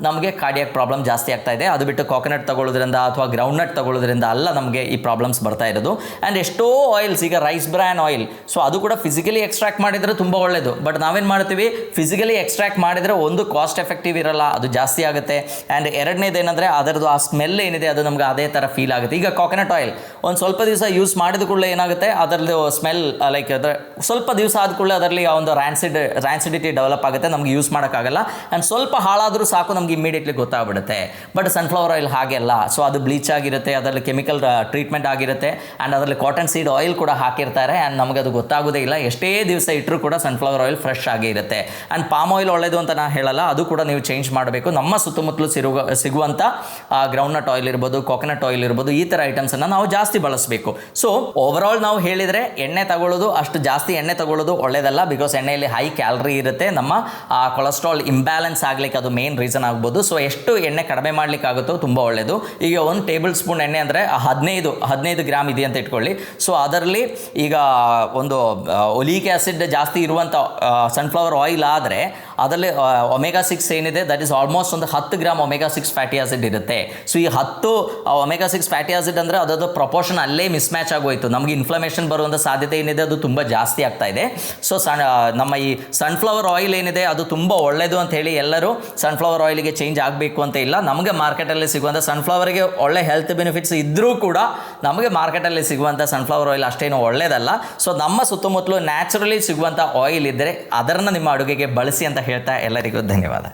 S1: ನಮಗೆ ಕಾರ್ಡಿಯಾಕ್ ಪ್ರಾಬ್ಲಮ್ ಜಾಸ್ತಿ ಆಗ್ತಾ ಇದೆ. ಅದು ಬಿಟ್ಟು ಕೊಕೊನಟ್ ತಗೊಳ್ಳೋದ್ರಿಂದ ಅಥವಾ ಗ್ರೌಂಡ್ನಟ್ ತಗೊಳ್ಳೋದ್ರಿಂದ ಅಲ್ಲ ನಮಗೆ ಈ ಪ್ರಾಬ್ಲಮ್ಸ್ ಬರ್ತಾ ಇರೋದು. ಆ್ಯಂಡ್ ಎಷ್ಟೋ ಆಯಿಲ್ಸ್, ಈಗ ರೈಸ್ ಬ್ರ್ಯಾನ್ ಆಯಿಲ್, ಸೊ ಅದು ಕೂಡ ಫಿಸಿಕಲಿ ಎಕ್ಸ್ಟ್ರಾಕ್ಟ್ ಮಾಡಿದರೆ ತುಂಬ ಒಳ್ಳೆಯದು. ಬಟ್ ನಾವೇನು ಮಾಡ್ತೀವಿ, ಫಿಸಿಕಲಿ ಎಕ್ಸ್ಟ್ರಾಕ್ಟ್ ಮಾಡಿದರೆ ಒಂದು ಕಾಸ್ಟ್ ಎಫೆಕ್ಟಿವ್ ಇರಲ್ಲ, ಅದು ಜಾಸ್ತಿ ಆಗುತ್ತೆ. ಆ್ಯಂಡ್ ಎರಡನೇದು ಏನಂದರೆ, ಅದರದ್ದು ಆ ಸ್ಮೆಲ್ ಏನಿದೆ ಅದು ನಮ್ಗೆ ಅದೇ ಥರ ಫೀಲ್ ಆಗುತ್ತೆ. ಈಗ ಕೊಕೊನಟ್ ಆಯಿಲ್ ಒಂದು ಸ್ವಲ್ಪ ದಿವಸ ಯೂಸ್ ಮಾಡಿದ ಕೂಡಲೇ ಏನಾಗುತ್ತೆ, ಅದರದ್ದು ಸ್ಮೆಲ್ ಲೈಕ್ ಅದರ ಸ್ವಲ್ಪ ದಿವಸ ಆದ ಕೂಡಲೇ ಅದರಲ್ಲಿ ಆ ಒಂದು ರ್ಯಾನ್ಸಿಡಿಟಿ ಡೆವಲಪ್ ಆಗುತ್ತೆ, ನಮ್ಗೆ ಯೂಸ್ ಮಾಡೋಕ್ಕಾಗಲ್ಲ. ಆ್ಯಂಡ್ ಸ್ವಲ್ಪ ಹಾಳಾದರೂ ಸಾಕು, ನಮ್ಗೆ ಇಮಿಡಿಯೇಟ್ಲಿ ಗೊತ್ತಾಗ್ಬಿಡುತ್ತೆ. ಬಟ್ ಸನ್ಫ್ಲವರ್ ಆಯಿಲ್ ಹಾಗೆಲ್ಲ. ಸೊ ಅದು ಬ್ಲೀಚ್ ಆಗಿರುತ್ತೆ, ಅದರಲ್ಲಿ ಕೆಮಿಕಲ್ ಟ್ರೀಟ್ಮೆಂಟ್ ಆಗಿರುತ್ತೆ. ಆ್ಯಂಡ್ ಅದರಲ್ಲಿ ಕಾಟನ್ ಸೀಡ್ ಆಯಿಲ್ ಕೂಡ ಹಾಕಿರ್ತಾರೆ. ಆ್ಯಂಡ್ ನಮಗೆ ಅದು ಗೊತ್ತಾಗೋದೇ ಇಲ್ಲ. ಎಷ್ಟೇ ದಿವಸ ಇಟ್ಟರೂ ಕೂಡ ಸನ್ಫ್ಲವರ್ ಆಯಿಲ್ ಫ್ರೆಶ್ ಆಗೇ ಇರುತ್ತೆ. ಆ್ಯಂಡ್ ಪಾಮ್ ಆಯಿಲ್ ಒಳ್ಳೆಯದು ಅಂತ ನಾನು ಹೇಳಲ್ಲ, ಅದು ಕೂಡ ನೀವು ಚೇಂಜ್ ಮಾಡಬೇಕು. ನಮ್ಮ ಸುತ್ತಮುತ್ತಲು ಸಿಗುವಂಥ ಗ್ರೌಂಡ್ನಟ್ ಆಯಿಲ್ ಇರ್ಬೋದು, ಕೊಕೊನಟ್ ಆಯಿಲ್ ಇರ್ಬೋದು, ಈ ಥರ ಐಟಮ್ಸನ್ನು ನಾವು ಜಾಸ್ತಿ ಬಳಸಬೇಕು. ಸೊ ಓವರಾಲ್ ನಾವು ಹೇಳಿದರೆ, ಎಣ್ಣೆ ತಗೊಳ್ಳೋದು ಅಷ್ಟು ಜಾಸ್ತಿ ಎಣ್ಣೆ ತಗೊಳ್ಳೋದು ಒಳ್ಳೆಯದಲ್ಲ. ಬಿಕಾಸ್ ಎಣ್ಣೆಯಲ್ಲಿ ಹೈ ಕ್ಯಾಲರಿ ಇರುತ್ತೆ. ನಮ್ಮ ಕೊಲೆಸ್ಟ್ರಾಲ್ ಇಂಬ್ಯಾಲೆನ್ಸ್ ಆಗಲಿಕ್ಕೆ ಅದು ಮೇನ್ ರೀಸನ್ ಆಗ್ಬೋದು. ಸೊ ಎಷ್ಟು ಎಣ್ಣೆ ಕಡಿಮೆ ಮಾಡಲಿಕ್ಕಾಗುತ್ತೋ ತುಂಬ ಒಳ್ಳೆಯದು. ಈಗ 1 ಟೇಬಲ್ ಸ್ಪೂನ್ ಎಣ್ಣೆ ಅಂದರೆ 15 ಗ್ರಾಮ್ ಇದೆ ಅಂತ ಇಟ್ಕೊಳ್ಳಿ. ಸೊ ಅದರಲ್ಲಿ ಈಗ ಒಂದು ಒಲಿಕ್ ಆ್ಯಸಿಡ್ ಜಾಸ್ತಿ ಇರುವಂಥ ಸನ್ಫ್ಲವರ್ ಆಯಿಲ್ ಆದರೆ ಅದರಲ್ಲಿ ಒಮೆಗಾ 6 ಏನಿದೆ, ದಟ್ ಈಸ್ ಆಲ್ಮೋಸ್ಟ್ ಒಂದು 10 ಗ್ರಾಮ್ ಒಮೆಗಾ 6 ಫ್ಯಾಟಿ ಆಸಿಡ್ ಇರುತ್ತೆ. ಸೊ ಈ 10 ಒಮೆಗಾ 6 ಫ್ಯಾಟಿ ಆಸಿಡ್ ಅಂದರೆ ಅದರ ಪ್ರಪೋರ್ಷನ್ ಅಲ್ಲೇ ಮಿಸ್ಮ್ಯಾಚ್ ಆಗೋಯ್ತು. ನಮಗೆ ಇನ್ಫ್ಲಮೇಷನ್ ಬರುವಂಥ ಸಾಧ್ಯತೆ ಏನಿದೆ ಅದು ತುಂಬ ಜಾಸ್ತಿ ಆಗ್ತಾ ಇದೆ. ಸೊ ನಮ್ಮ ಈ ಸನ್ಫ್ಲವರ್ ಆಯಿಲ್ ಏನಿದೆ ಅದು ತುಂಬ ಒಳ್ಳೆಯದು ಅಂತ ಹೇಳಿ ಎಲ್ಲರೂ ಸನ್ಫ್ಲವರ್ ಆಯಿಲ್ಗೆ ಚೇಂಜ್ ಆಗಬೇಕು ಅಂತ ಇಲ್ಲ. ನಮಗೆ ಮಾರ್ಕೆಟಲ್ಲಿ ಸಿಗುವಂಥ ಸನ್ಫ್ಲವರ್ಗೆ ಒಳ್ಳೆ ಹೆಲ್ತ್ ಬೆನಿಫಿಟ್ಸ್ ಇದ್ದರೂ ಕೂಡ ನಮಗೆ ಮಾರ್ಕೆಟಲ್ಲಿ ಸಿಗುವಂಥ ಸನ್ಫ್ಲವರ್ ಆಯಿಲ್ ಅಷ್ಟೇನು ಒಳ್ಳೆಯದಲ್ಲ. ಸೊ ನಮ್ಮ ಸುತ್ತಮುತ್ತಲು ನ್ಯಾಚುರಲಿ ಸಿಗುವಂಥ ಆಯಿಲ್ ಇದ್ದರೆ ಅದನ್ನು ನಿಮ್ಮ ಅಡುಗೆಗೆ ಬಳಸಿ ಅಂತ ಹೇಳ್ತಾ ಎಲ್ಲರಿಗೂ ಧನ್ಯವಾದ.